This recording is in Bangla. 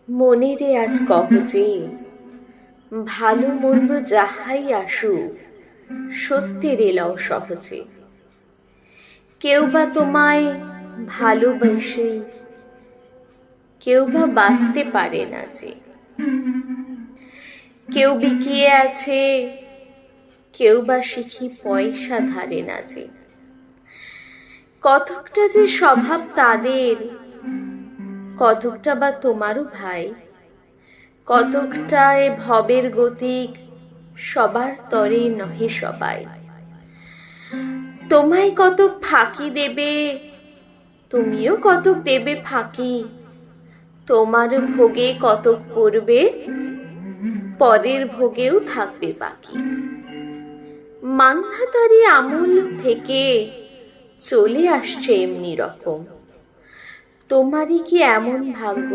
মনেরে আজ কহ যে ভালো মন্দ যাহাই আসুক সত্যের এলাও সহজে। কেউ বা তোমায় ভালোবেসে কেউ বা বাঁচতে পারে না যে। কেউ বিকিয়ে আছে কেউ বা শিখি পয়সা ধারে না যে। কতকটা যে স্বভাব তাদের, কতকটা বা তোমারও ভাই, কতকটা এ ভবের গতিক সবার তরে নহে সবাই। তোমায় কতক ফাঁকি দেবে তুমিও কতক দেবে ফাঁকি, তোমার ভোগে কতক পড়বে পরের ভোগেও থাকবে বাকি। মান্ধাতারি আমূল থেকে চলে আসছে এমনি রকম, তোমারই কি এমন ভাগ্য